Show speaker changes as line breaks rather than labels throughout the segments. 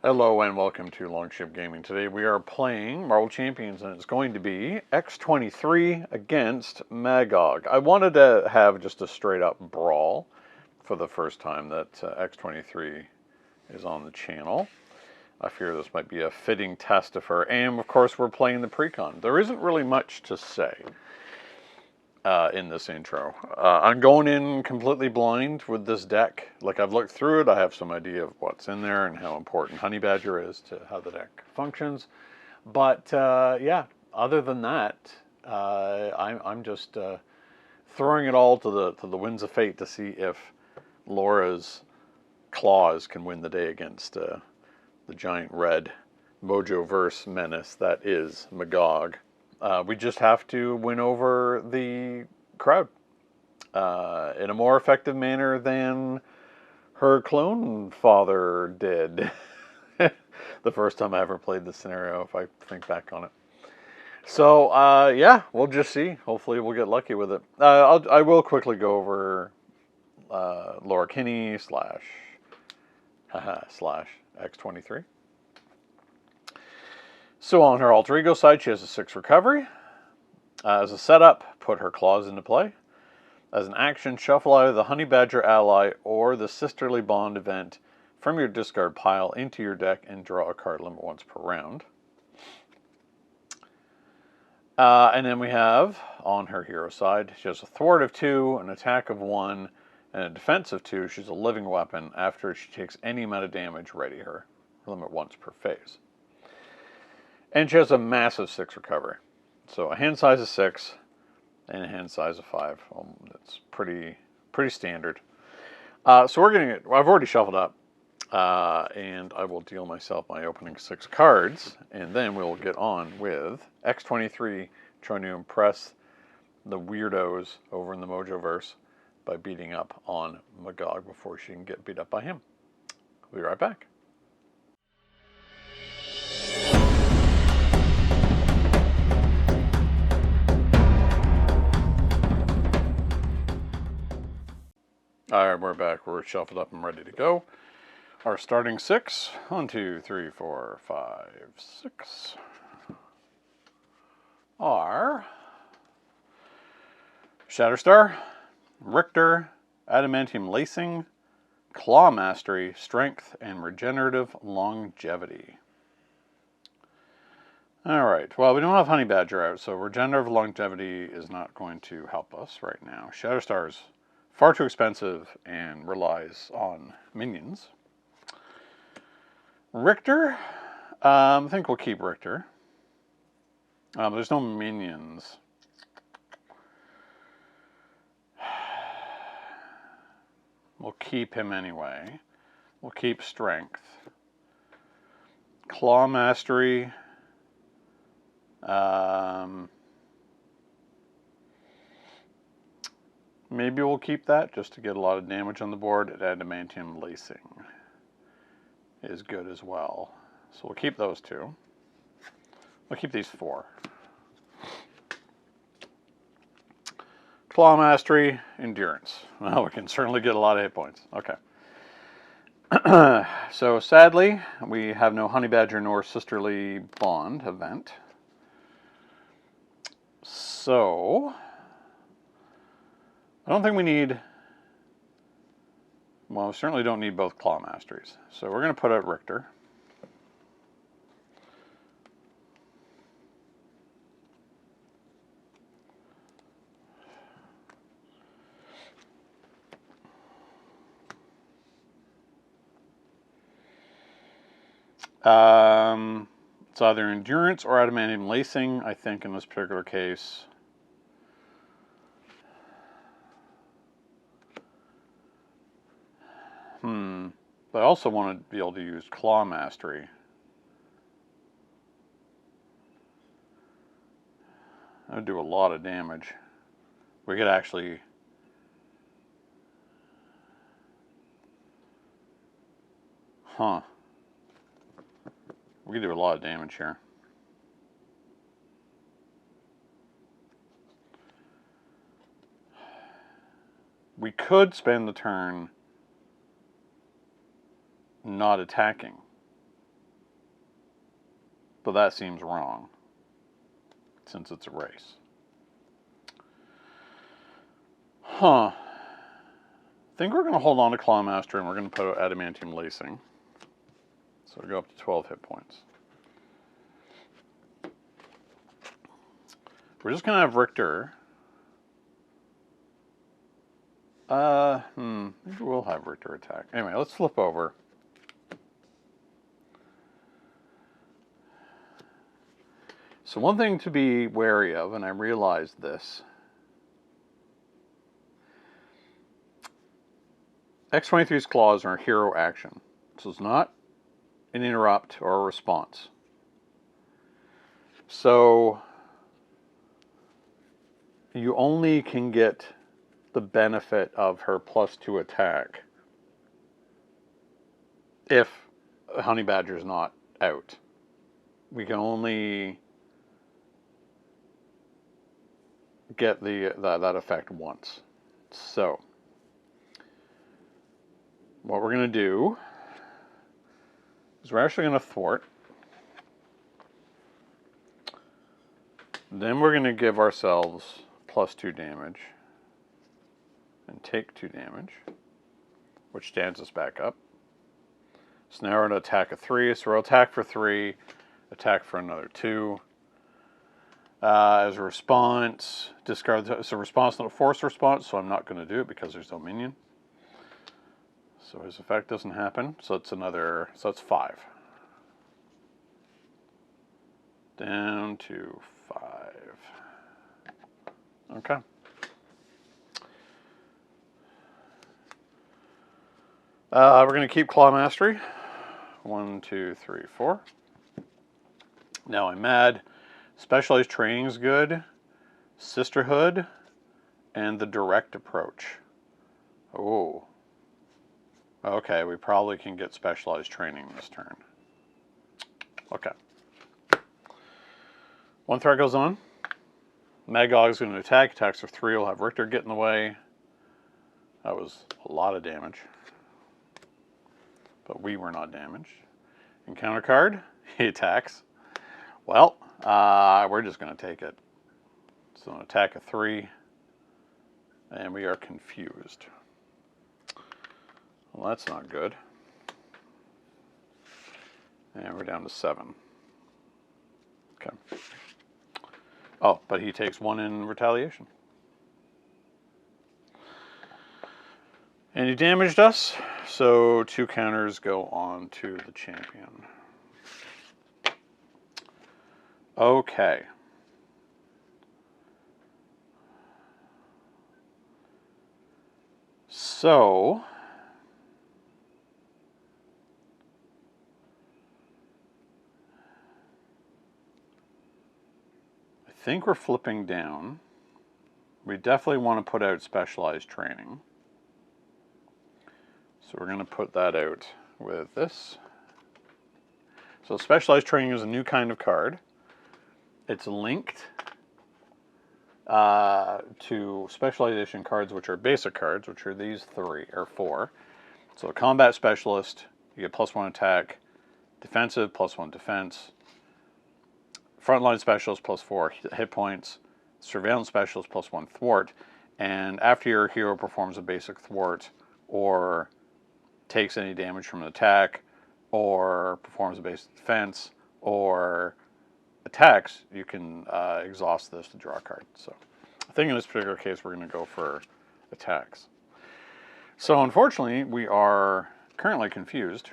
Hello and welcome to Longship Gaming. Today we are playing Marvel Champions and it's going to be X-23 against Magog. I wanted to have just a straight up brawl for the first time that X-23 is on the channel. I fear this might be a fitting test of her, and of course we're playing the pre-con. There isn't really much to say in this intro. I'm going in completely blind with this deck. Like, I've looked through it, I have some idea of what's in there and how important Honey Badger is to how the deck functions. But yeah, other than that, I'm just throwing it all to the winds of fate to see if Laura's claws can win the day against the giant red Mojo verse menace that is Magog. We just have to win over the crowd in a more effective manner than her clone father did the first time I ever played this scenario, if I think back on it. So, yeah, we'll just see. Hopefully we'll get lucky with it. I will quickly go over Laura Kinney slash X-23. So on her alter ego side, she has a 6 recovery. As a setup, put her claws into play. As an action, shuffle either the Honey Badger ally or the Sisterly Bond event from your discard pile into your deck and draw a card limit once per round. And then we have, on her hero side, she has a thwart of 2, an attack of 1, and a defense of 2. She's a living weapon. After she takes any amount of damage, ready her. Limit once per phase. And she has a massive 6 recovery. So a hand size of 6 and a hand size of 5. That's pretty standard. So we're going to get, I've already shuffled up. And I will deal myself my opening 6 cards. And then we'll get on with X-23 trying to impress the weirdos over in the Mojoverse by beating up on Magog before she can get beat up by him. We'll be right back. Alright, we're back. We're shuffled up and ready to go. Our starting 6. 1, 2, 3, 4, 5, 6 are Shatterstar, Richter, Adamantium Lacing, Claw Mastery, Strength, and Regenerative Longevity. Alright, well, we don't have Honey Badger out, so Regenerative Longevity is not going to help us right now. Shatterstar is far too expensive and relies on minions. Richter, I think we'll keep Richter. There's no minions. We'll keep him anyway. We'll keep Strength. Claw Mastery. Maybe we'll keep that just to get a lot of damage on the board. Adamantium Lacing is good as well. So we'll keep those 2. We'll keep these 4. Claw Mastery, Endurance. Well, we can certainly get a lot of hit points. Okay. So sadly, we have no Honey Badger nor Sisterly Bond event. So I don't think we need, well, we certainly don't need both Claw Masteries. So we're going to put out Richter. It's either Endurance or Adamantium Lacing, I think, in this particular case. But I also want to be able to use Claw Mastery. That would do a lot of damage. We could actually... We could do a lot of damage here. We could spend the turn not attacking but that seems wrong since it's a race. Huh. I think we're going to hold on to Clawmaster and we're going to put Adamantium Lacing. So we go up to 12 hit points. We're just going to have Richter. Maybe we'll have Richter attack. Anyway, let's flip over. So one thing to be wary of, and I realized this, X-23's claws are a hero action. So it's not an interrupt or a response. So you only can get the benefit of her +2 attack if a Honey Badger's not out. We can only get that effect once. So what we're going to do is we're actually going to thwart. Then we're going to give ourselves +2 damage and take 2 damage, which stands us back up. So now we're going to attack a 3. So we'll attack for 3, attack for another 2. As a response, discard. It's a response, not a force response, so I'm not going to do it because there's no minion. So his effect doesn't happen. So it's another. So that's 5. Down to 5. Okay. We're going to keep Claw Mastery. 1, 2, 3, 4. Now I'm mad. Specialized Training's good. Sisterhood. And the Direct Approach. Oh. Okay, we probably can get Specialized Training this turn. Okay. 1 threat goes on. Magog is going to attack. Attacks for 3. We'll have Richter get in the way. That was a lot of damage. But we were not damaged. Encounter card. He attacks. Well, we're just going to take it. So an attack of 3. And we are confused. Well, that's not good. And we're down to 7. Okay. Oh, but he takes 1 in retaliation. And he damaged us, so 2 counters go on to the champion. Okay. So I think we're flipping down. We definitely want to put out Specialized Training. So we're going to put that out with this. So Specialized Training is a new kind of card. It's linked to specialization cards, which are basic cards, which are these 3 or 4. So a combat specialist, you get +1 attack, defensive +1 defense, frontline specialist +4 hit points, surveillance specialist +1 thwart, and after your hero performs a basic thwart or takes any damage from an attack or performs a basic defense or attacks, you can exhaust this to draw a card. So I think in this particular case we're going to go for attacks. So unfortunately we are currently confused.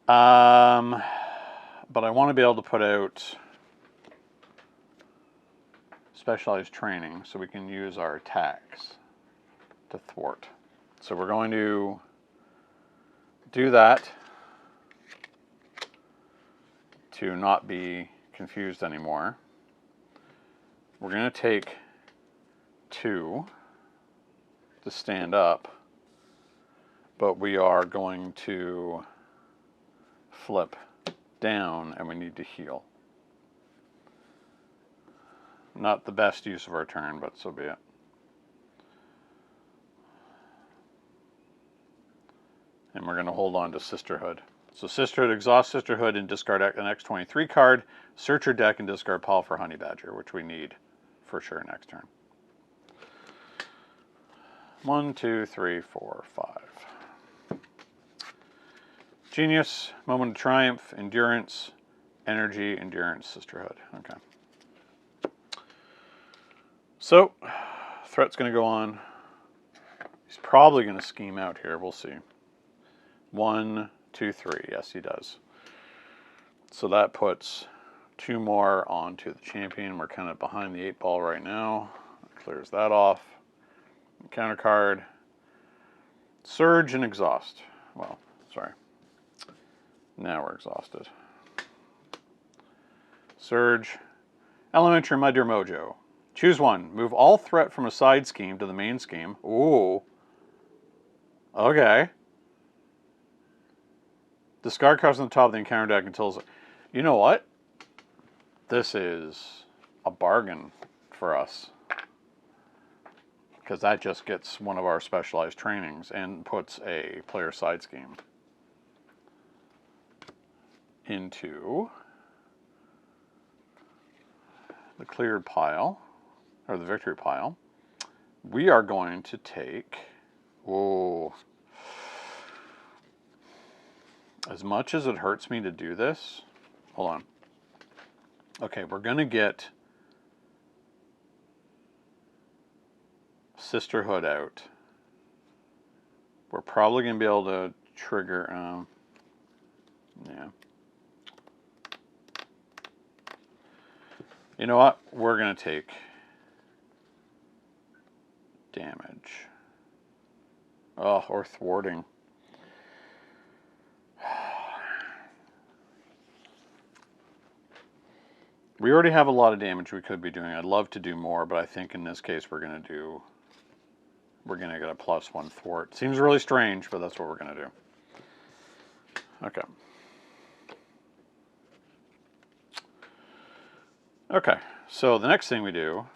But I want to be able to put out Specialized Training so we can use our attacks to thwart. So we're going to do that to not be confused anymore. We're going to take 2 to stand up, but we are going to flip down and we need to heal. Not the best use of our turn, but so be it. And we're going to hold on to Sisterhood. So Sisterhood, exhaust Sisterhood and discard an X-23 card. Search your deck and discard Paul for Honey Badger, which we need for sure next turn. 1, 2, 3, 4, 5. Genius, Moment of Triumph, Endurance, Energy, Endurance, Sisterhood. Okay. So, threat's going to go on. He's probably going to scheme out here. We'll see. 1, 2, 3. Yes, he does. So that puts 2 more onto the champion. We're kind of behind the 8 ball right now. Clears that off. Counter card. Surge and exhaust. Well, sorry. Now we're exhausted. Surge. Elementary, my dear Mojo. Choose one. Move all threat from a side scheme to the main scheme. Ooh. Okay. Discard cards on the top of the encounter deck until... You know what? This is a bargain for us. Because that just gets one of our specialized trainings and puts a player side scheme into the cleared pile, or the victory pile. We are going to take... Whoa. As much as it hurts me to do this... Hold on. Okay, we're going to get Sisterhood out. We're probably going to be able to trigger... yeah. You know what? We're going to take damage. Oh, or thwarting. We already have a lot of damage we could be doing. I'd love to do more, but I think in this case we're going to get a +1 thwart. Seems really strange, but that's what we're going to do. Okay. Okay, so the next thing we do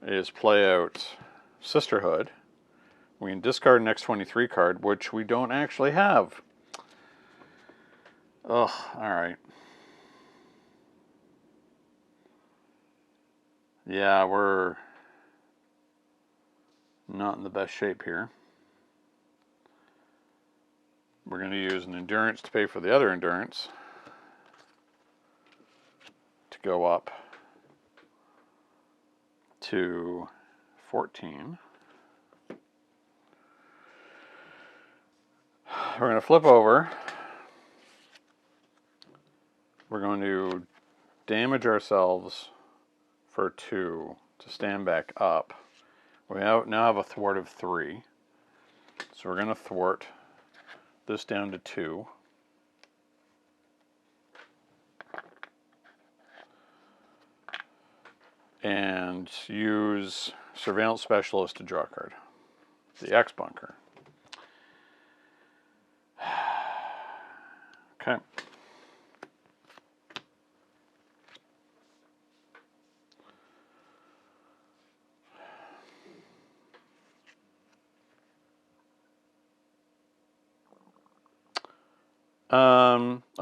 is play out Sisterhood. We can discard an X-23 card, which we don't actually have. Ugh, alright. Yeah, we're not in the best shape here. We're going to use an endurance to pay for the other endurance to go up to 14. We're going to flip over. We're going to damage ourselves for 2 to stand back up. We now have a thwart of 3. So we're going to thwart this down to 2. And use Surveillance Specialist to draw a card. The X bunker. Okay.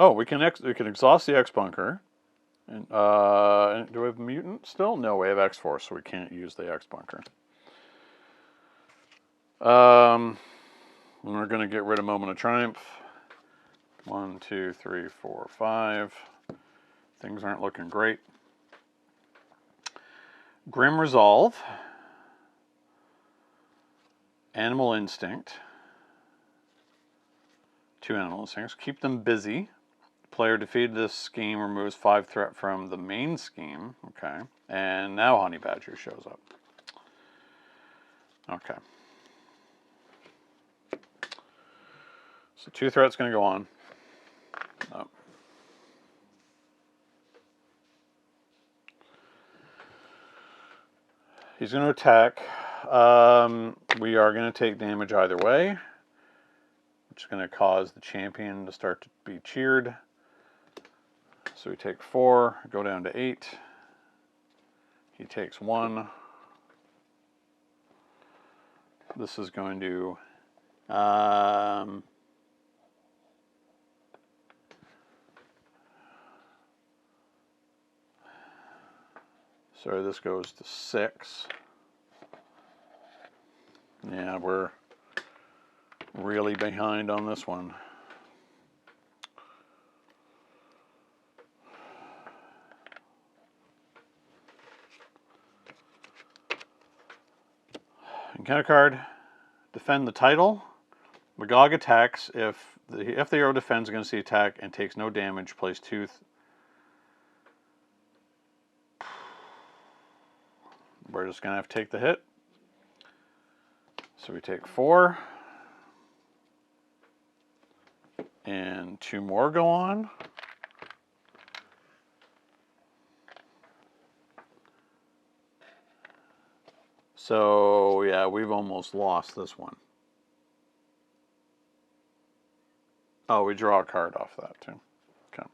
Oh, we can exhaust the X bunker. And do we have mutant still? No, we have X-Force, so we can't use the X bunker. We're going to get rid of Moment of Triumph. 1, 2, 3, 4, 5. Things aren't looking great. Grim Resolve. Animal Instinct. 2 Animal Instincts. Keep them busy. Player defeated this scheme removes 5 threat from the main scheme. Okay. And now Honey Badger shows up. Okay. So 2 threats going to go on. Oh. He's going to attack. We are going to take damage either way, which is going to cause the champion to start to be cheered. So we take 4, go down to 8. He takes 1. This is going to So this goes to 6. Yeah, we're really behind on this one. Encounter card, defend the title. Magog attacks if the hero defends against the attack and takes no damage, plays 2. We're just going to have to take the hit. So we take 4. And 2 more go on. So, yeah, we've almost lost this one. Oh, we draw a card off that too. Okay.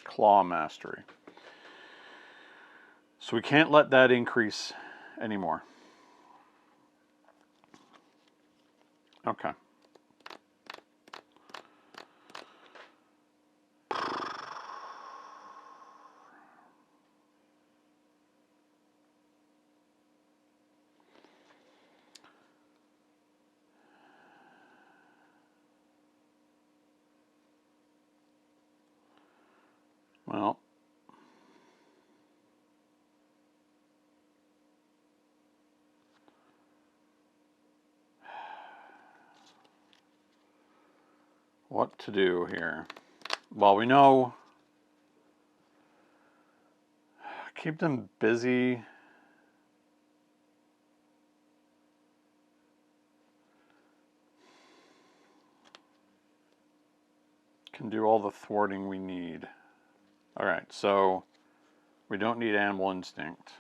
Claw Mastery. So we can't let that increase anymore. Okay. Well, what to do here? Well, we know keep them busy. Can do all the thwarting we need. All right, so we don't need Animal Instinct.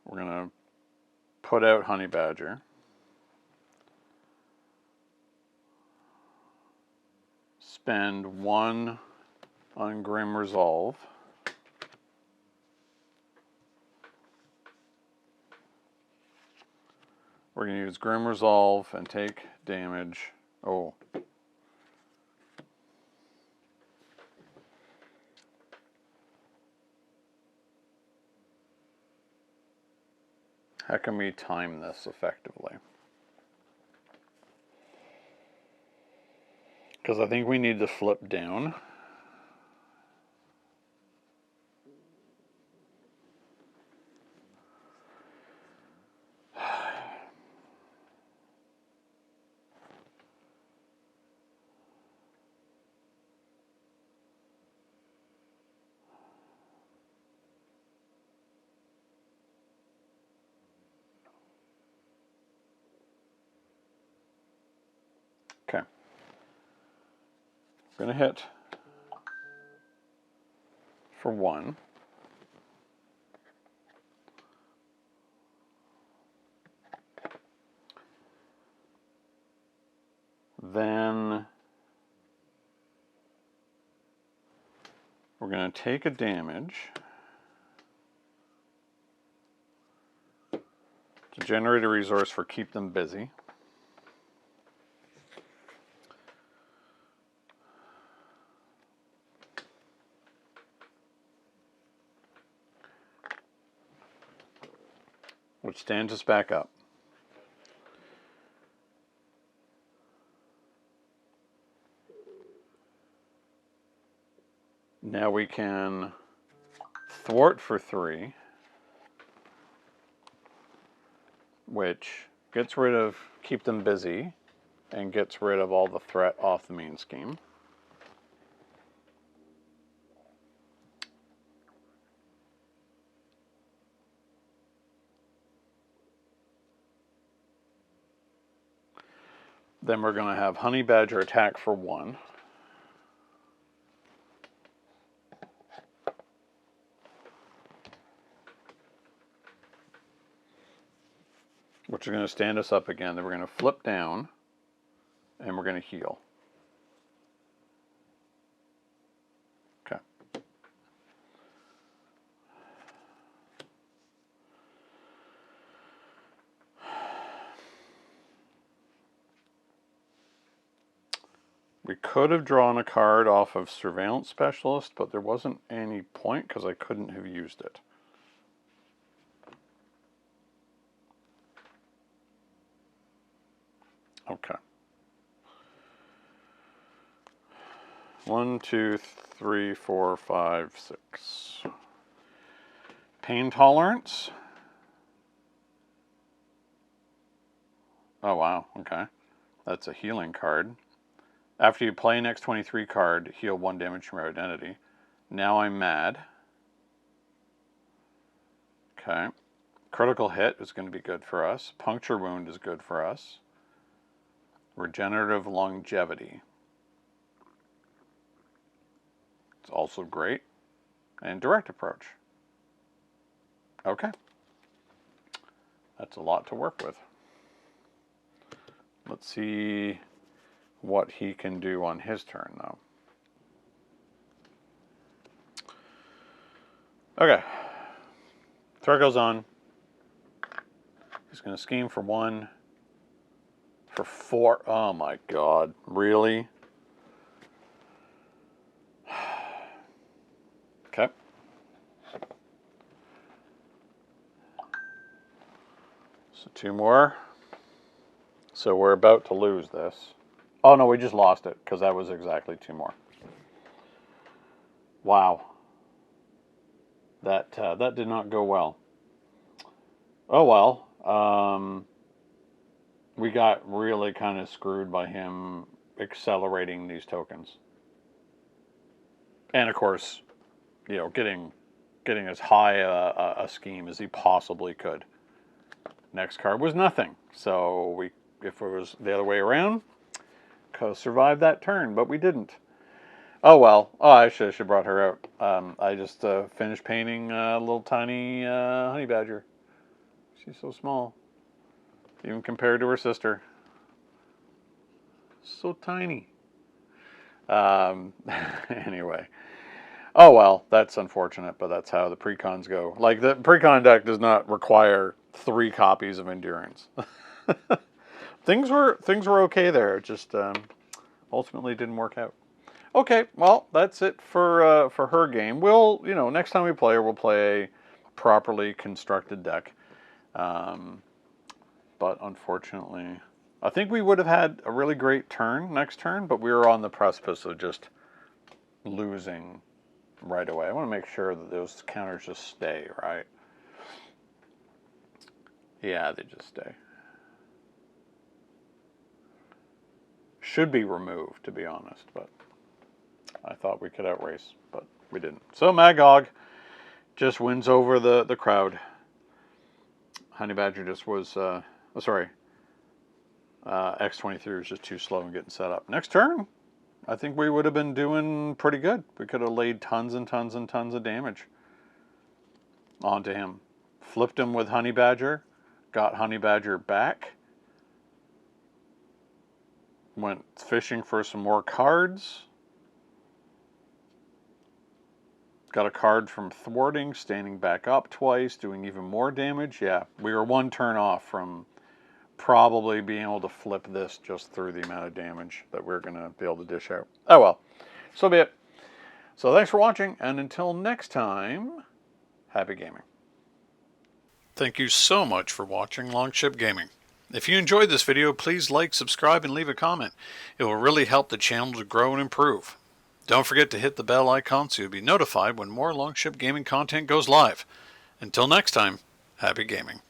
We're going to put out Honey Badger. Spend 1 on Grim Resolve. We're going to use Grim Resolve and take damage. Oh. How can we time this effectively? Because I think we need to flip down. Okay. We're going to hit for 1. Then we're going to take a damage to generate a resource for Keep Them Busy. Which stands us back up. Now we can thwart for 3, which gets rid of Keep Them Busy and gets rid of all the threat off the main scheme. Then we're going to have Honey Badger attack for 1. Which is going to stand us up again. Then we're going to flip down and we're going to heal. Okay. We could have drawn a card off of Surveillance Specialist, but there wasn't any point because I couldn't have used it. Okay. 1, 2, 3, 4, 5, 6. Pain Tolerance. Oh, wow. Okay. That's a healing card. After you play an X-23 card, heal 1 damage from your identity. Now I'm mad. Okay. Critical hit is going to be good for us. Puncture wound is good for us. Regenerative longevity. It's also great. And direct approach. Okay. That's a lot to work with. Let's see what he can do on his turn, though. Okay. Threat goes on. He's going to scheme for 1. For 4. Oh my god. Really? Okay. So 2 more. So we're about to lose this. Oh no, we just lost it because that was exactly 2 more. Wow. That did not go well. Oh well. We got really kind of screwed by him accelerating these tokens. And of course, you know, getting as high a scheme as he possibly could. Next card was nothing. So if it was the other way around, could have survived that turn, but we didn't. Oh well. Oh, I should have brought her out. I just finished painting a little tiny honey badger. She's so small, even compared to her sister. So tiny. Anyway. Oh well, that's unfortunate, but that's how the precons go. Like, the precon deck does not require 3 copies of endurance. Things were okay there. It just ultimately didn't work out. Okay, well, that's it for her game. We'll, you know, next time we play her, we'll play a properly constructed deck. But unfortunately, I think we would have had a really great turn next turn, but we were on the precipice of just losing right away. I want to make sure that those counters just stay, right? Yeah, they just stay. Should be removed, to be honest, but I thought we could outrace, but we didn't. So Magog just wins over the crowd. Honey Badger just was, X-23 was just too slow in getting set up. Next turn, I think we would have been doing pretty good. We could have laid tons and tons and tons of damage onto him. Flipped him with Honey Badger, got Honey Badger back, went fishing for some more cards, got a card from thwarting, standing back up twice, doing even more damage. Yeah, we were 1 turn off from probably being able to flip this just through the amount of damage that we're going to be able to dish out. Oh well, so be it. So thanks for watching, and until next time, happy gaming. Thank you so much for watching Longship Gaming. If you enjoyed this video, please like, subscribe, and leave a comment. It will really help the channel to grow and improve. Don't forget to hit the bell icon so you'll be notified when more Longship Gaming content goes live. Until next time, happy gaming.